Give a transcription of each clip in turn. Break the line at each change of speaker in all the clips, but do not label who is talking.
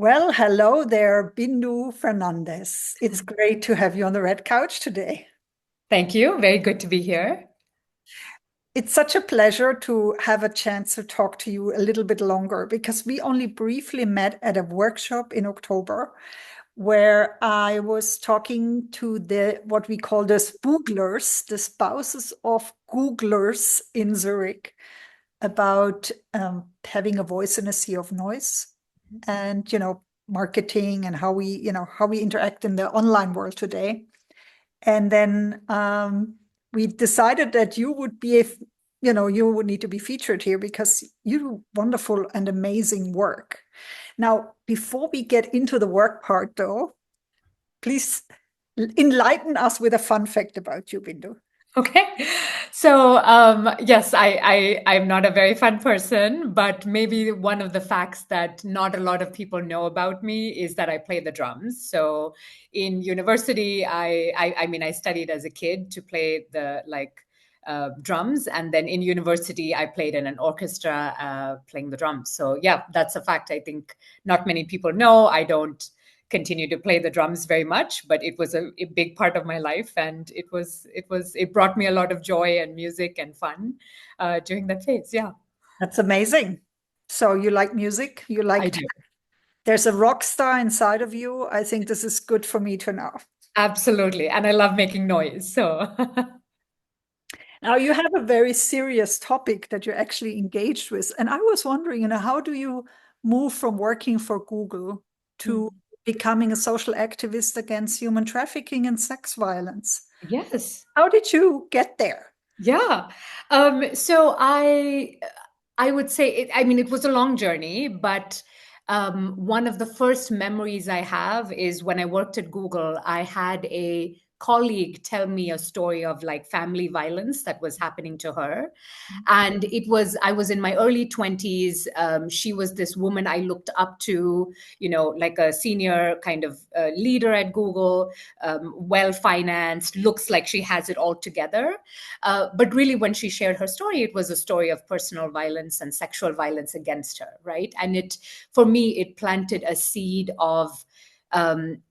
Well, hello there, Bindu Fernandes. It's great to have you on the red couch today.
Thank you. Very good to be here.
It's such a pleasure to have a chance to talk to you a little bit longer because we only briefly met at a workshop in October where I was talking to the what we call the spooglers, the spouses of Googlers in Zurich, about having a voice in a sea of noise and marketing and how we interact in the online world today. And then we decided that you would be you would need to be featured here because you do wonderful and amazing work. Now, before we get into the work part, though, please enlighten us with a fun fact about you, Bindu.
Okay. So, yes, I'm not a very fun person, but maybe one of the facts that not a lot of people know about me is that I play the drums. So in university, I mean, I studied as a kid to play the drums. And then in university, I played in an orchestra playing the drums. So yeah, that's a fact I think not many people know. I don't continue to play the drums very much, but it was a big part of my life, and it brought me a lot of joy and music and fun during that phase. Yeah,
That's amazing. So you like music? You
I
like
do.
there's a rock star inside of you. I think this is good for me to know.
Absolutely, and I love making noise. So
Now you have a very serious topic that you're actually engaged with. And I was wondering, how do you move from working for Google to
Mm.
becoming a social activist against human trafficking and sex violence?
Yes.
How did you get there?
Yeah. So I would say I mean, it was a long journey, but one of the first memories I have is when I worked at Google. I had a colleague tell me a story of like family violence that was happening to her, and I was in my early 20s. She was this woman I looked up to, like a senior kind of leader at Google, well financed, looks like she has it all together. But really, when she shared her story, it was a story of personal violence and sexual violence against her, right? And for me, it planted a seed of um,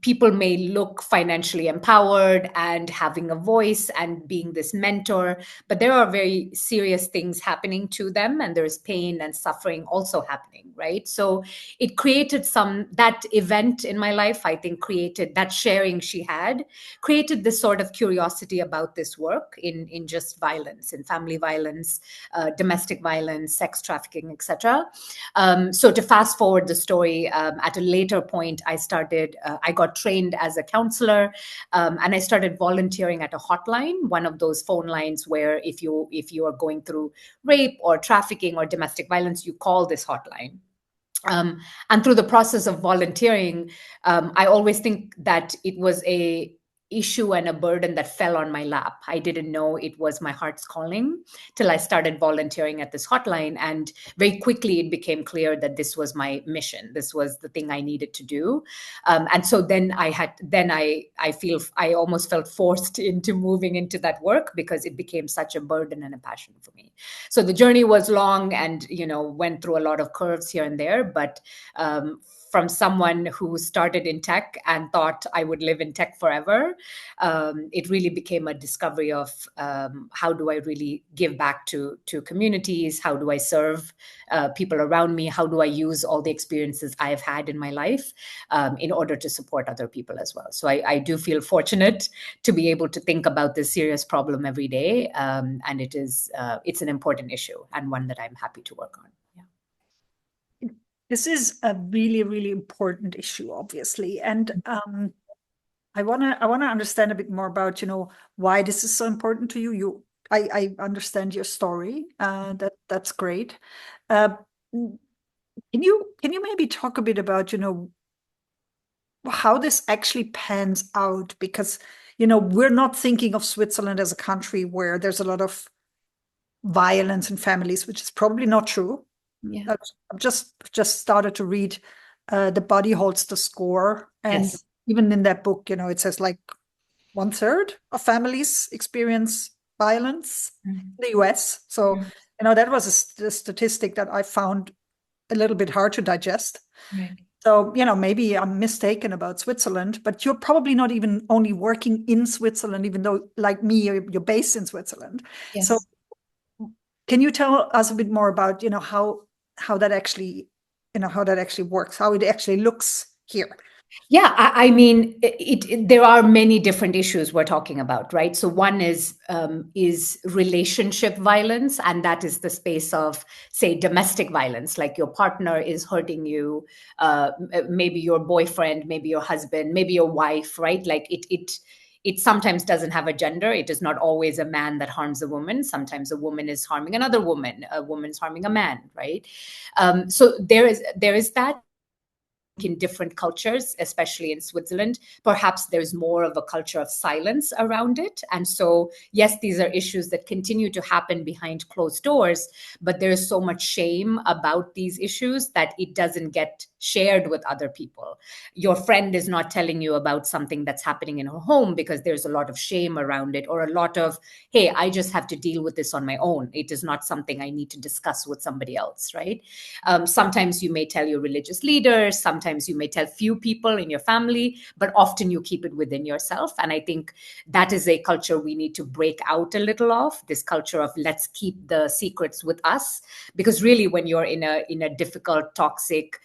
people may look financially empowered and having a voice and being this mentor, but there are very serious things happening to them, and there's pain and suffering also happening, right? So it created that event in my life, I think, created that sharing she had, created this sort of curiosity about this work in just violence, in family violence, domestic violence, sex trafficking, etc. So to fast forward the story, at a later point, I got trained as a counselor, and I started volunteering at a hotline, one of those phone lines where if you are going through rape or trafficking or domestic violence, you call this hotline. And through the process of volunteering, I always think that it was a issue and a burden that fell on my lap. I didn't know it was my heart's calling till I started volunteering at this hotline, and very quickly it became clear that this was my mission. This was the thing I needed to do. And so I feel I almost felt forced into moving into that work because it became such a burden and a passion for me. So the journey was long, and went through a lot of curves here and there, but from someone who started in tech and thought I would live in tech forever, it really became a discovery of how do I really give back to communities? How do I serve people around me? How do I use all the experiences I've had in my life in order to support other people as well? So I do feel fortunate to be able to think about this serious problem every day, and it's an important issue and one that I'm happy to work on. Yeah.
This is a really, really important issue, obviously. And I wanna understand a bit more about, why this is so important to you. I understand your story. That's great. Uh, can you maybe talk a bit about, how this actually pans out? Because, we're not thinking of Switzerland as a country where there's a lot of violence in families, which is probably not true.
Yeah.
I've just started to read The Body Holds the Score, and
Yes.
even in that book, it says like 1/3 of families experience violence
Mm.
in the US. So,
Mm.
that was a statistic that I found a little bit hard to digest.
Right.
So, maybe I'm mistaken about Switzerland, but you're probably not even only working in Switzerland, even though, like me, you're based in Switzerland. So
Yes.
can you tell us a bit more about, how that actually, how that actually works, how it actually looks here?
Yeah, I mean, there are many different issues we're talking about, right? So one is relationship violence, and that is the space of, say, domestic violence, like your partner is hurting you, maybe your boyfriend, maybe your husband, maybe your wife, right? Like it sometimes doesn't have a gender. It is not always a man that harms a woman. Sometimes a woman is harming another woman. A woman's harming a man, right? So there is that in different cultures, especially in Switzerland. Perhaps there's more of a culture of silence around it. And so, yes, these are issues that continue to happen behind closed doors, but there's so much shame about these issues that it doesn't get shared with other people. Your friend is not telling you about something that's happening in her home because there's a lot of shame around it, or a lot of, hey, I just have to deal with this on my own. It is not something I need to discuss with somebody else, right? Sometimes you may tell your religious leaders, sometimes you may tell few people in your family, but often you keep it within yourself. And I think that is a culture we need to break out a little of, this culture of let's keep the secrets with us. Because really, when you're in a difficult, toxic,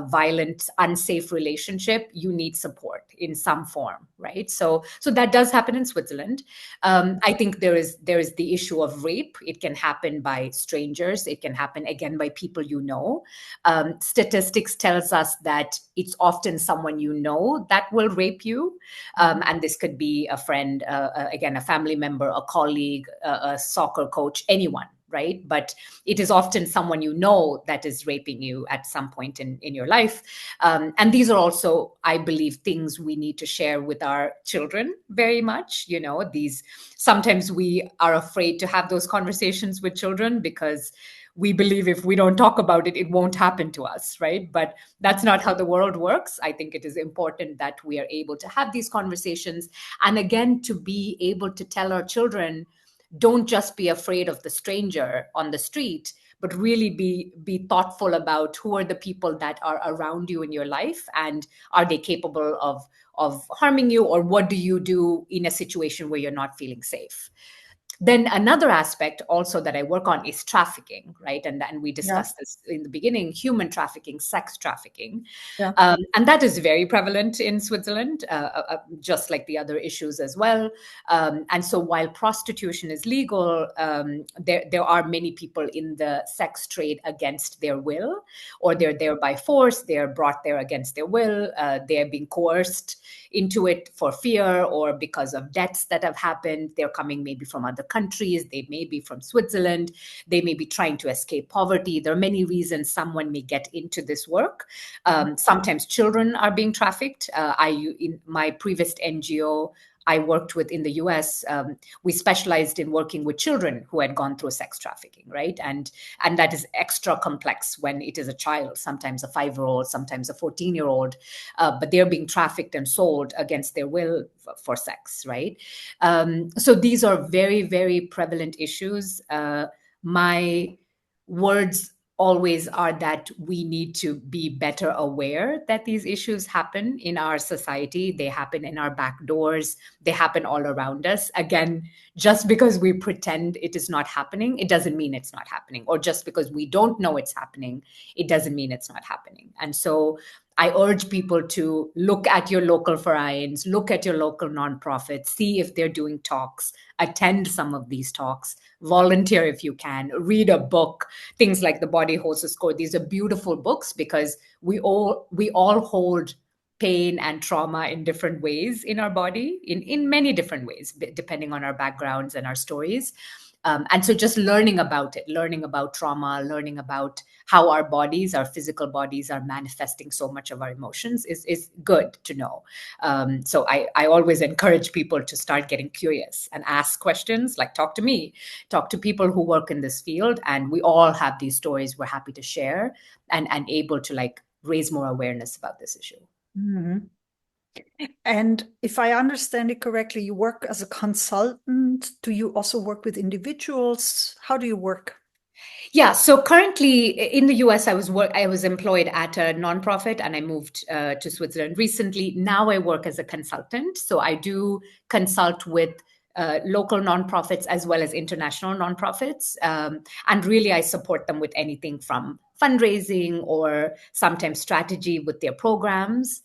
violent, unsafe relationship, you need support in some form, right? So that does happen in Switzerland. I think there is the issue of rape. It can happen by strangers. It can happen again by people you know. Statistics tells us that it's often someone you know that will rape you, and this could be a friend, again, a family member, a colleague, a soccer coach, anyone, right? But it is often someone you know that is raping you at some point in your life. And these are also, I believe, things we need to share with our children very much. These sometimes we are afraid to have those conversations with children because we believe if we don't talk about it, it won't happen to us, right? But that's not how the world works. I think it is important that we are able to have these conversations. And again, to be able to tell our children, don't just be afraid of the stranger on the street, but really be thoughtful about who are the people that are around you in your life, and are they capable of harming you, or what do you do in a situation where you're not feeling safe. Then another aspect also that I work on is trafficking, right? And we
Yeah,
discussed this in the beginning: human trafficking, sex trafficking.
yeah.
And that is very prevalent in Switzerland, just like the other issues as well. And so while prostitution is legal, there are many people in the sex trade against their will, or they're there by force, they're brought there against their will, they're being coerced into it for fear or because of debts that have happened. They're coming maybe from other countries, they may be from Switzerland, they may be trying to escape poverty. There are many reasons someone may get into this work. Sometimes children are being trafficked. In my previous NGO I worked with in the US, we specialized in working with children who had gone through sex trafficking, right? And that is extra complex when it is a child, sometimes a 5-year-old, sometimes a 14-year-old, but they're being trafficked and sold against their will for sex, right? So these are very, very prevalent issues. My words always are that we need to be better aware that these issues happen in our society. They happen in our back doors. They happen all around us. Again, just because we pretend it is not happening, it doesn't mean it's not happening. Or just because we don't know it's happening, it doesn't mean it's not happening. And so I urge people to look at your local vereins, look at your local nonprofits, see if they're doing talks, attend some of these talks, volunteer if you can, read a book, things like The Body Horses Code. These are beautiful books because we all hold pain and trauma in different ways in our body, in many different ways, depending on our backgrounds and our stories. And so just learning about it, learning about trauma, learning about how our bodies, our physical bodies, are manifesting so much of our emotions is good to know. So I always encourage people to start getting curious and ask questions, like talk to me, talk to people who work in this field. And we all have these stories we're happy to share, and able to like raise more awareness about this issue.
Mhm. And if I understand it correctly, you work as a consultant. Do you also work with individuals? How do you work?
Yeah. So currently in the US, I was employed at a nonprofit, and I moved to Switzerland recently. Now I work as a consultant. So I do consult with local nonprofits as well as international nonprofits, and really I support them with anything from fundraising or sometimes strategy with their programs.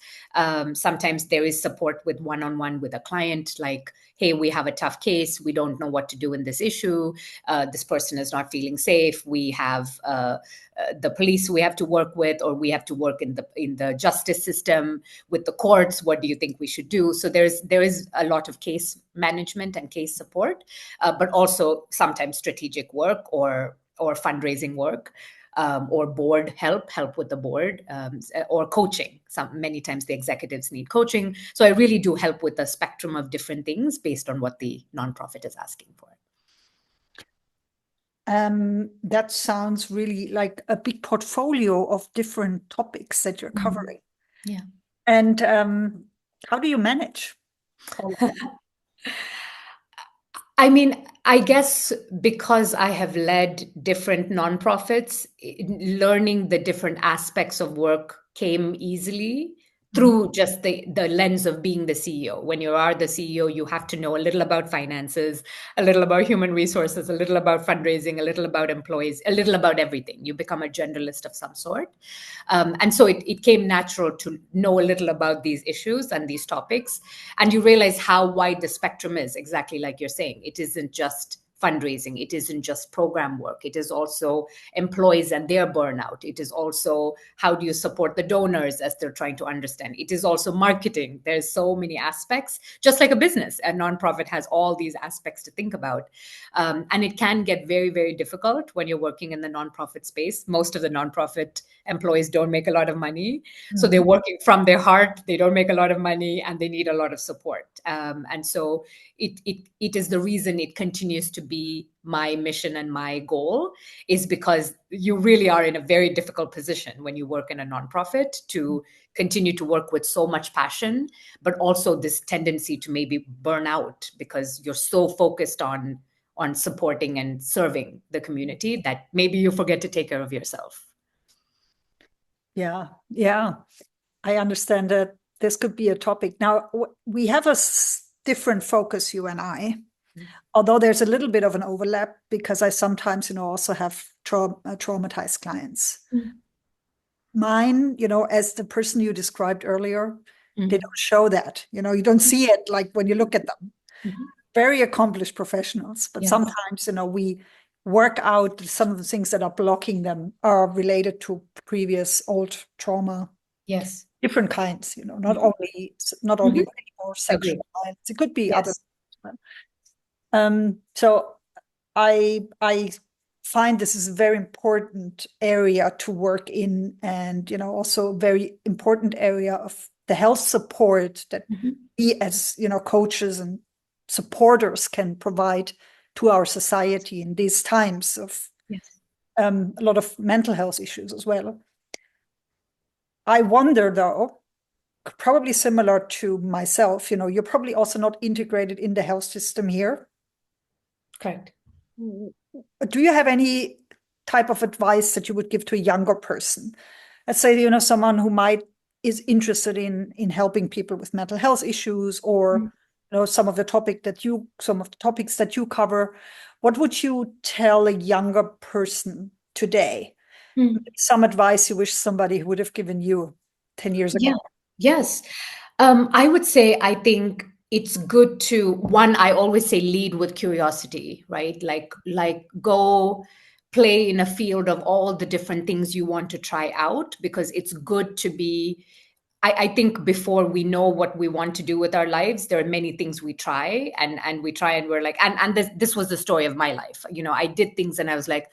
Sometimes there is support with one-on-one with a client, like, hey, we have a tough case, we don't know what to do in this issue, this person is not feeling safe, we have the police we have to work with, or we have to work in the justice system with the courts, what do you think we should do? So there is a lot of case management and case support, but also sometimes strategic work or fundraising work, or board help with the board, or coaching. Many times the executives need coaching. So I really do help with a spectrum of different things based on what the nonprofit is asking for.
That sounds really like a big portfolio of different topics that you're covering.
Yeah.
And how do you manage all of that?
I mean, I guess because I have led different nonprofits, learning the different aspects of work came easily through just the lens of being the CEO. When you are the CEO, you have to know a little about finances, a little about human resources, a little about fundraising, a little about employees, a little about everything. You become a generalist of some sort. And so it came natural to know a little about these issues and these topics. And you realize how wide the spectrum is, exactly like you're saying. It isn't just fundraising, it isn't just program work, it is also employees and their burnout, it is also how do you support the donors as they're trying to understand, it is also marketing. There's so many aspects, just like a business. A nonprofit has all these aspects to think about, and it can get very, very difficult when you're working in the nonprofit space. Most of the nonprofit employees don't make a lot of money, so they're working from their heart, they don't make a lot of money, and they need a lot of support. And so it is the reason it continues to be my mission and my goal, is because you really are in a very difficult position when you work in a nonprofit to continue to work with so much passion, but also this tendency to maybe burn out because you're so focused on supporting and serving the community that maybe you forget to take care of yourself.
Yeah, yeah, I understand that this could be a topic. Now, we have a different focus, you and I, although there's a little bit of an overlap because I sometimes, also have traumatized clients. Mine, as the person you described earlier, they don't show that. You don't see it like when you look at them. Very accomplished professionals, but sometimes, we work out some of the things that are blocking them are related to previous old trauma.
Yes.
Different kinds, not only rape or sexual violence. It could be other. So I find this is a very important area to work in, and also a very important area of the health support that we as coaches and supporters can provide to our society in these times of a lot of mental health issues as well. I wonder, though, probably similar to myself, you're probably also not integrated in the health system here.
Correct.
Do you have any type of advice that you would give to a younger person? Let's say, someone who is interested in helping people with mental health issues, or some of the topics that you cover. What would you tell a younger person today? Some advice you wish somebody would have given you 10 years ago.
Yes. I would say, I think it's good to, one, I always say lead with curiosity, right? Like go play in a field of all the different things you want to try out, because it's good to be, I think before we know what we want to do with our lives, there are many things we try and we try and we're like, and this was the story of my life. I did things and I was like,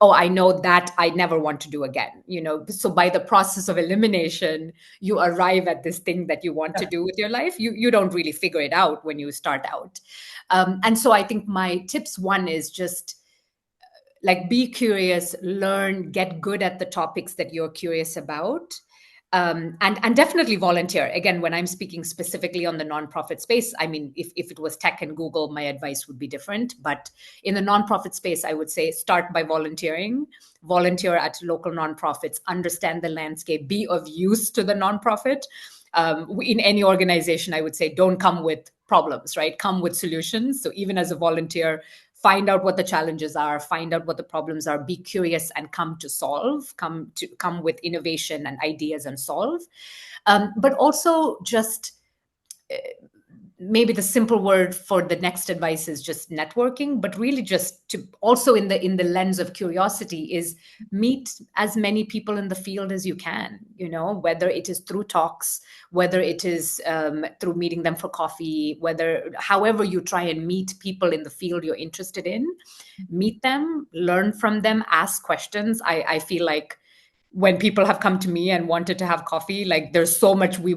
oh, I know that I never want to do again. So by the process of elimination, you arrive at this thing that you want to do with your life. You don't really figure it out when you start out. And so I think my tips, one is just like be curious, learn, get good at the topics that you're curious about. And definitely volunteer. Again, when I'm speaking specifically on the nonprofit space, I mean, if it was tech and Google, my advice would be different. But in the nonprofit space, I would say start by volunteering, volunteer at local nonprofits, understand the landscape, be of use to the nonprofit. In any organization, I would say don't come with problems, right? Come with solutions. So even as a volunteer, find out what the challenges are, find out what the problems are, be curious and come to solve, come with innovation and ideas and solve. But also just maybe the simple word for the next advice is just networking, but really just to also in the lens of curiosity is meet as many people in the field as you can, whether it is through talks, whether it is through meeting them for coffee, whether however you try and meet people in the field you're interested in, meet them, learn from them, ask questions. I feel like when people have come to me and wanted to have coffee, like there's so much you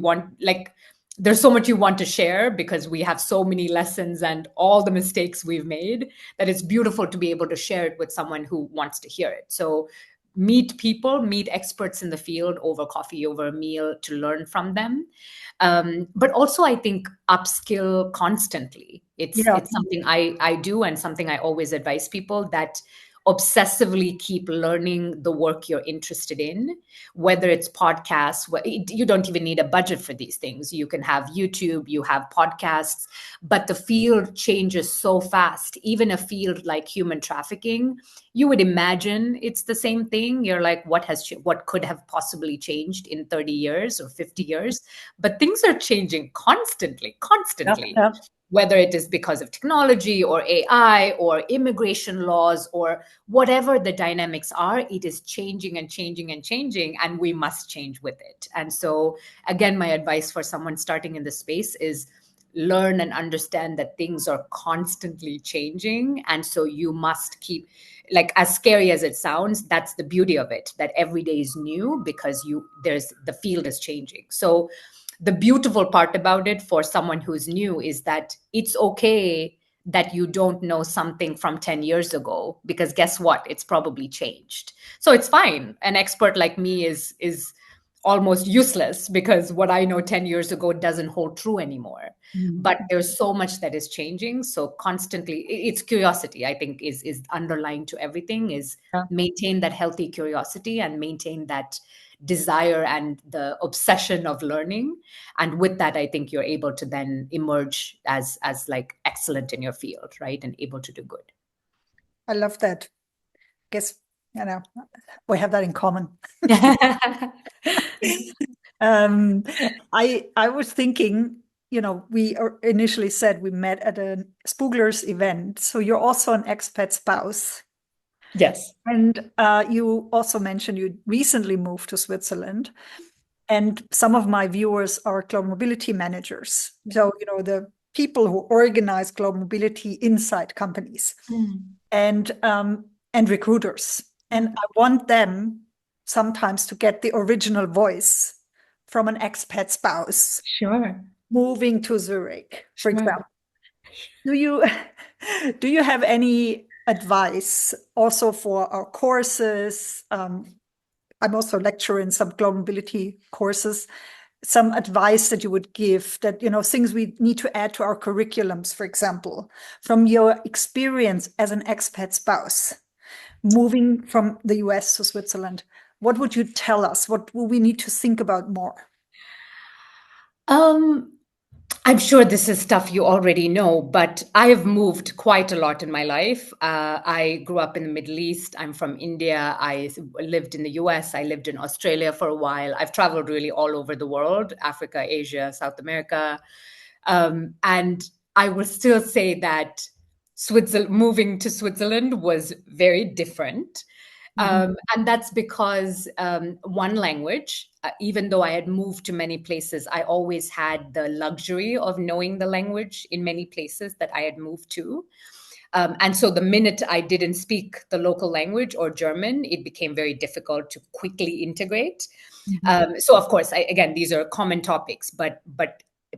want to share because we have so many lessons and all the mistakes we've made that it's beautiful to be able to share it with someone who wants to hear it. So meet people, meet experts in the field over coffee, over a meal, to learn from them. But also I think upskill constantly. It's something I do and something I always advise people, that obsessively keep learning the work you're interested in, whether it's podcasts. You don't even need a budget for these things. You can have YouTube, you have podcasts, but the field changes so fast. Even a field like human trafficking, you would imagine it's the same thing. You're like, what could have possibly changed in 30 years or 50 years? But things are changing constantly.
Yeah.
Whether it is because of technology or AI or immigration laws or whatever the dynamics are, it is changing and changing and changing, and we must change with it. And so, again, my advice for someone starting in this space is learn and understand that things are constantly changing. And so you must keep, like, as scary as it sounds, that's the beauty of it, that every day is new because the field is changing. So the beautiful part about it for someone who's new is that it's okay that you don't know something from 10 years ago, because guess what? It's probably changed. So it's fine. An expert like me is almost useless because what I know 10 years ago doesn't hold true anymore. But there's so much that is changing. So constantly, it's curiosity, I think, is underlying to everything, is
Yeah.
maintain that healthy curiosity and maintain that desire and the obsession of learning. And with that, I think you're able to then emerge as like excellent in your field, right? And able to do good.
I love that. Guess, we have that in common. Um, I was thinking, we initially said we met at a Spoogler's event. So you're also an expat spouse.
Yes.
And you also mentioned you recently moved to Switzerland. And some of my viewers are global mobility managers. So, the people who organize global mobility inside companies and recruiters. And I want them sometimes to get the original voice from an expat spouse
Sure.
moving to Zurich, for
Sure.
example. Do you do you have any advice also for our courses? I'm also lecturing in some global mobility courses. Some advice that you would give, that things we need to add to our curriculums, for example, from your experience as an expat spouse moving from the US to Switzerland. What would you tell us? What will we need to think about more?
Um, I'm sure this is stuff you already know, but I have moved quite a lot in my life. I grew up in the Middle East. I'm from India. I lived in the US. I lived in Australia for a while. I've traveled really all over the world: Africa, Asia, South America. And I will still say that moving to Switzerland was very different. And that's because one, language, even though I had moved to many places, I always had the luxury of knowing the language in many places that I had moved to. And so the minute I didn't speak the local language or German, it became very difficult to quickly integrate. So of course, again, these are common topics, but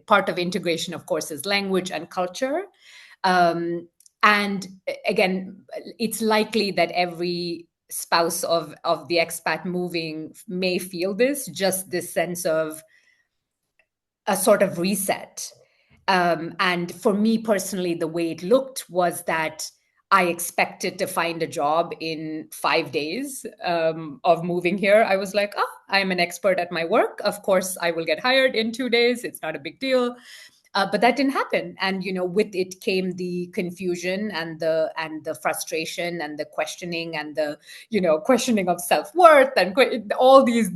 part of integration, of course, is language and culture. And again, it's likely that every spouse of the expat moving may feel this, just this sense of a sort of reset. And for me personally, the way it looked was that I expected to find a job in 5 days of moving here. I was like, oh, I'm an expert at my work. Of course, I will get hired in 2 days. It's not a big deal. But that didn't happen, and with it came the confusion and the frustration and the questioning and the questioning of self-worth and all these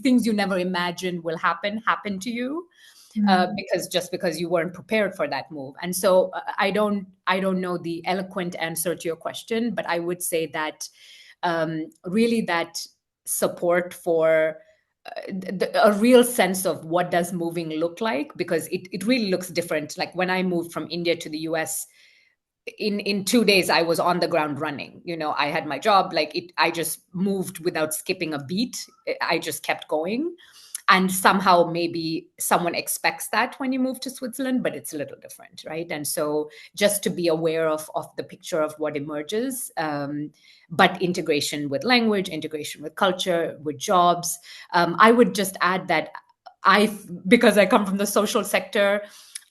things you never imagine will happen to you, because you weren't prepared for that move. And so I don't know the eloquent answer to your question, but I would say that really that support for a real sense of what does moving look like, because it really looks different. Like when I moved from India to the US, in 2 days I was on the ground running. I had my job, I just moved without skipping a beat. I just kept going. And somehow maybe someone expects that when you move to Switzerland, but it's a little different, right? And so just to be aware of the picture of what emerges, but integration with language, integration with culture, with jobs. I would just add that because I come from the social sector,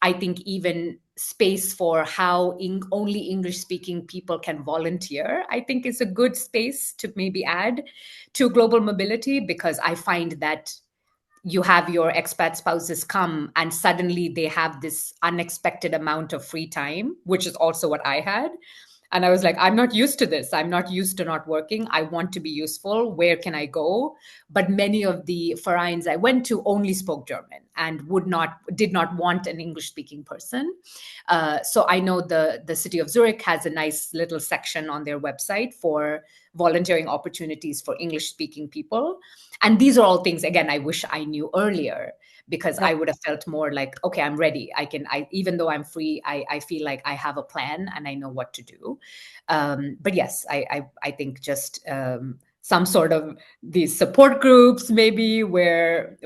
I think even space for how only English speaking people can volunteer, I think is a good space to maybe add to global mobility, because I find that you have your expat spouses come and suddenly they have this unexpected amount of free time, which is also what I had. And I was like, I'm not used to this. I'm not used to not working. I want to be useful. Where can I go? But many of the vereins I went to only spoke German and did not want an English speaking person. So I know the city of Zurich has a nice little section on their website for volunteering opportunities for English speaking people. And these are all things, again, I wish I knew earlier, because
Yeah.
I would have felt more like, okay, I'm ready. Even though I'm free, I feel like I have a plan and I know what to do. But yes, I think just some sort of these support groups, maybe where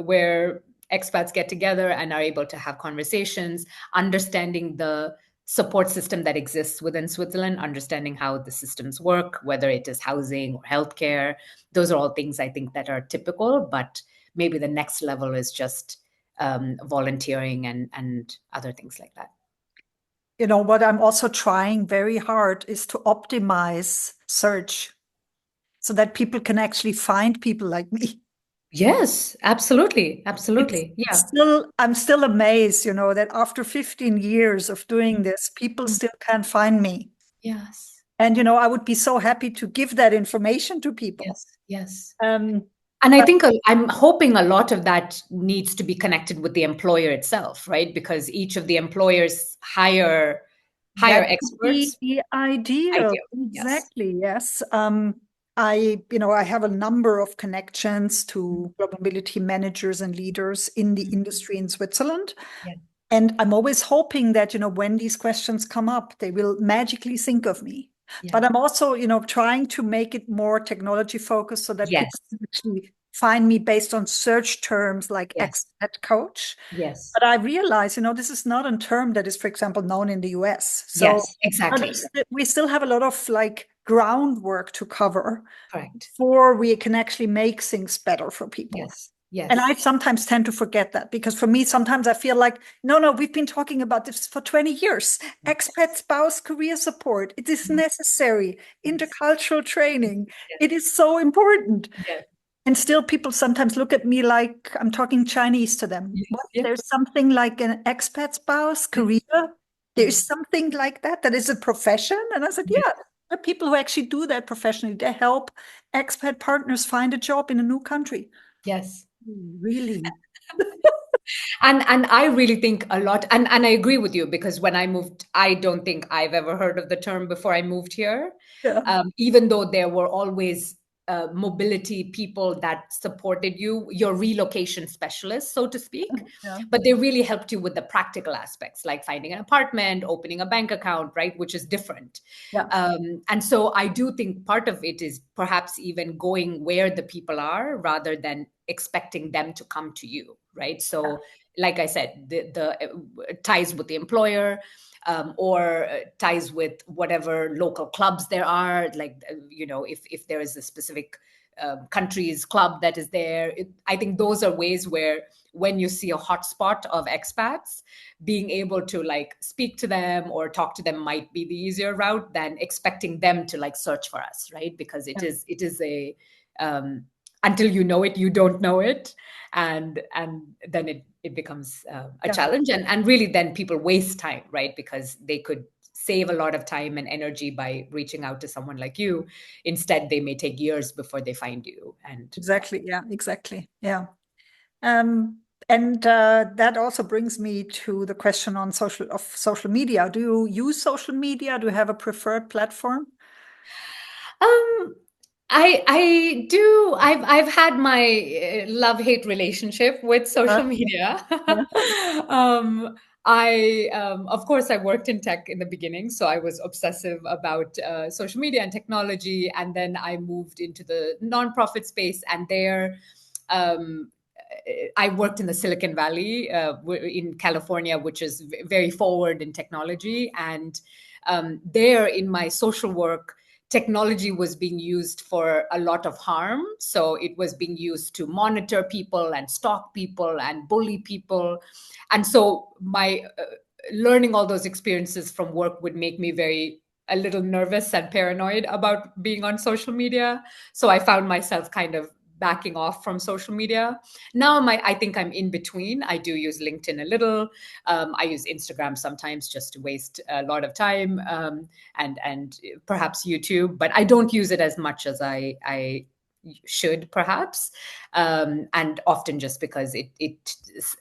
expats get together and are able to have conversations, understanding the support system that exists within Switzerland, understanding how the systems work, whether it is housing or healthcare. Those are all things I think that are typical, but maybe the next level is just volunteering and other things like that.
What I'm also trying very hard is to optimize search so that people can actually find people like me.
Yes, absolutely.
It's
Absolutely. Yeah.
I'm still amazed, that after 15 years of doing this, people
Mm.
still can't find me.
Yes.
And, I would be so happy to give that information to people.
Yes. Yes.
Um,
And I
but
think I'm hoping a lot of that needs to be connected with the employer itself, right? Because each of the employers hire
that would be
experts.
the ideal.
Ideal. Yes.
Exactly. Yes. I have a number of connections to global mobility managers and leaders in the industry in Switzerland.
Yeah.
And I'm always hoping that, when these questions come up, they will magically think of me.
Yeah.
But I'm also, trying to make it more technology focused so that
Yes.
people can actually find me based on search terms like
Yes.
expat coach.
Yes.
But I realize, this is not a term that is, for example, known in the US. So
Yes. Exactly.
we still have a lot of like groundwork to cover
Correct.
before we can actually make things better for people.
Yes.
And I
Yes.
sometimes tend to forget that, because for me, sometimes I feel like, no, we've been talking about this for 20 years. Expat spouse career support. It is
Yes.
necessary.
Yes.
Intercultural training.
Yes.
It is so important.
Yes.
And still, people sometimes look at me like I'm talking Chinese to them.
Yes.
What?
Yes.
There's something like an expat spouse
Yes.
career? There's
Yes.
something like that is a profession? And I said,
Yes.
yeah, there are people who actually do that professionally. They help expat partners find a job in a new country.
Yes.
Really?
And I really think a lot, and I agree with you, because when I moved, I don't think I've ever heard of the term before I moved here.
Yeah.
Even though there were always mobility people that supported you, your relocation specialists, so to speak.
Yeah.
But they really helped you with the practical aspects, like finding an apartment, opening a bank account, right? Which is different.
Yeah.
And so I do think part of it is perhaps even going where the people are rather than expecting them to come to you, right? So like I said, the ties with the employer, or ties with whatever local clubs there are. Like, if there is a specific country's club that is there. I think those are ways where when you see a hotspot of expats, being able to like speak to them or talk to them might be the easier route than expecting them to like search for us, right? Because it is a until you know it, you don't know it, and then it becomes a
Yeah,
challenge, and really then people waste time, right? Because they could save a lot of time and energy by reaching out to someone like you. Instead, they may take years before they find you. And
exactly. Yeah, exactly. Yeah. Um, and that also brings me to the question on social media. Do you use social media? Do you have a preferred platform?
Um, I do. I've had my love-hate relationship with
Uh,
social media.
yeah.
um, I of course I worked in tech in the beginning, so I was obsessive about social media and technology, and then I moved into the nonprofit space, and there. Um, I worked in the Silicon Valley in California, which is very forward in technology. And there, in my social work, technology was being used for a lot of harm. So it was being used to monitor people and stalk people and bully people. And so my learning all those experiences from work would make me a little nervous and paranoid about being on social media. So I found myself kind of backing off from social media. Now I think I'm in between. I do use LinkedIn a little. I use Instagram sometimes just to waste a lot of time, and perhaps YouTube, but I don't use it as much as I should perhaps, and often just because it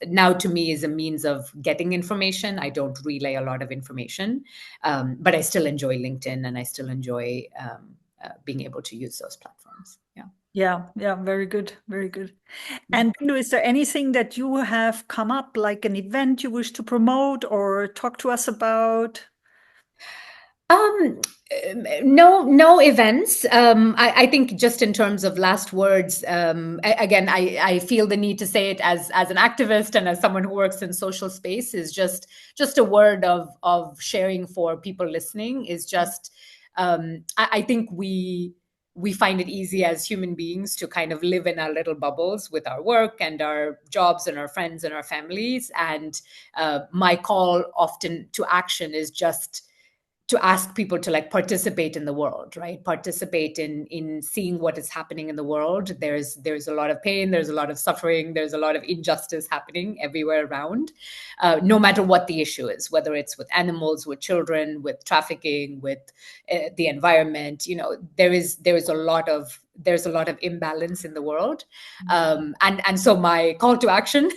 now to me is a means of getting information. I don't relay a lot of information, but I still enjoy LinkedIn, and I still enjoy being able to use those platforms. Yeah.
Yeah, yeah, very good, very good. And Bindu, is there anything that you have come up, like an event you wish to promote or talk to us about?
Um, no events. I think just in terms of last words, again, I feel the need to say it as an activist and as someone who works in social space, is just a word of sharing for people listening. Is just I think we find it easy as human beings to kind of live in our little bubbles with our work and our jobs and our friends and our families. And my call often to action is just to ask people to like participate in the world, right? Participate in seeing what is happening in the world. There's a lot of pain, there's a lot of suffering, there's a lot of injustice happening everywhere around, no matter what the issue is, whether it's with animals, with children, with trafficking, with the environment. There is a lot of imbalance in the world, and so my call to action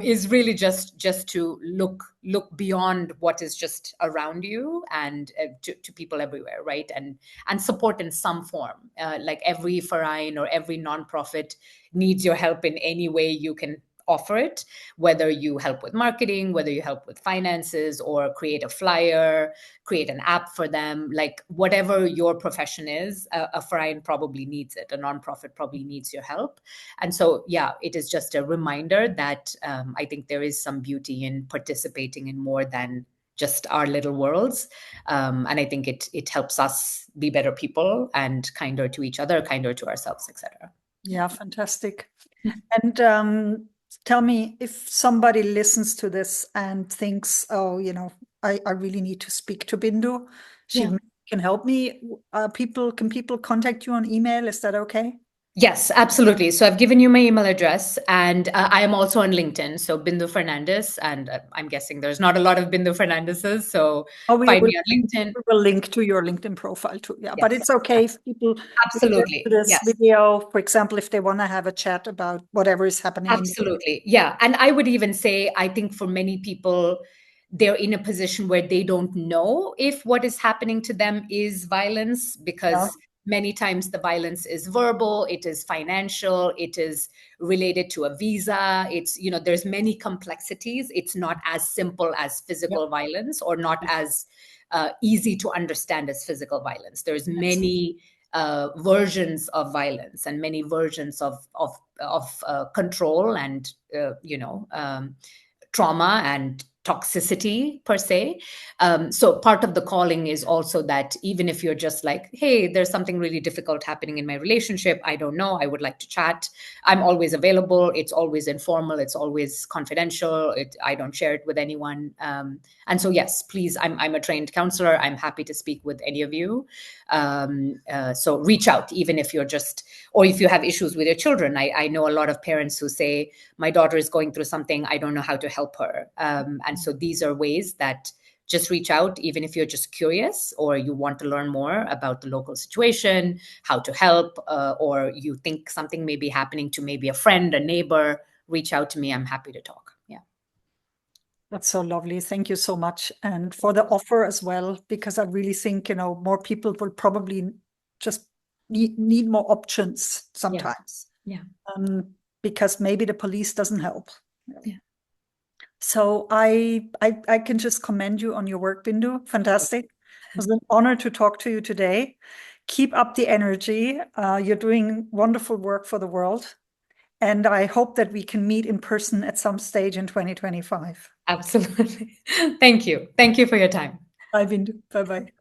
is really just to look beyond what is just around you, and to people everywhere, right? And support in some form. Like every foreign or every nonprofit needs your help in any way you can offer it, whether you help with marketing, whether you help with finances, or create a flyer, create an app for them. Like whatever your profession is, a foreign probably needs it, a nonprofit probably needs your help. And so, yeah, it is just a reminder that I think there is some beauty in participating in more than just our little worlds. And I think it helps us be better people and kinder to each other, kinder to ourselves, etc.
Yeah, fantastic. And tell me, if somebody listens to this and thinks, oh, I really need to speak to Bindu. She
Yeah.
can help me. Can people contact you on email? Is that okay?
Yes, absolutely. So I've given you my email address, and I am also on LinkedIn. So Bindu Fernandes, and I'm guessing there's not a lot of Bindu Fernandeses. So
Oh, we
find
will,
me on LinkedIn.
we will link to your LinkedIn profile too. Yeah, but
Yes,
it's okay if people listen to
absolutely.
this
Yes.
video, for example, if they want to have a chat about whatever is happening in.
Absolutely. Yeah. And I would even say, I think for many people, they're in a position where they don't know if what is happening to them is violence,
Yeah,
because many times the violence is verbal, it is financial, it is related to a visa. There's many complexities. It's not as simple as
yeah,
physical violence, or not as easy to understand as physical violence. There's
yes.
many versions of violence and many versions of control and trauma and toxicity per se. So part of the calling is also that even if you're just like, hey, there's something really difficult happening in my relationship, I don't know, I would like to chat, I'm always available. It's always informal, it's always confidential, I don't share it with anyone. And so yes, please, I'm a trained counselor, I'm happy to speak with any of you. So reach out, even if you're just, or if you have issues with your children. I know a lot of parents who say, my daughter is going through something, I don't know how to help her. And so these are ways that just reach out, even if you're just curious or you want to learn more about the local situation, how to help, or you think something may be happening to maybe a friend, a neighbor, reach out to me. I'm happy to talk. Yeah.
That's so lovely. Thank you so much. And for the offer as well, because I really think, more people will probably just need more options sometimes.
Yeah.
Because maybe the police doesn't help.
Yeah.
So I can just commend you on your work, Bindu. Fantastic. It was an honor to talk to you today. Keep up the energy. You're doing wonderful work for the world. And I hope that we can meet in person at some stage in 2025.
Absolutely. Thank you. Thank you for your time.
Bye, Bindu. Bye-bye.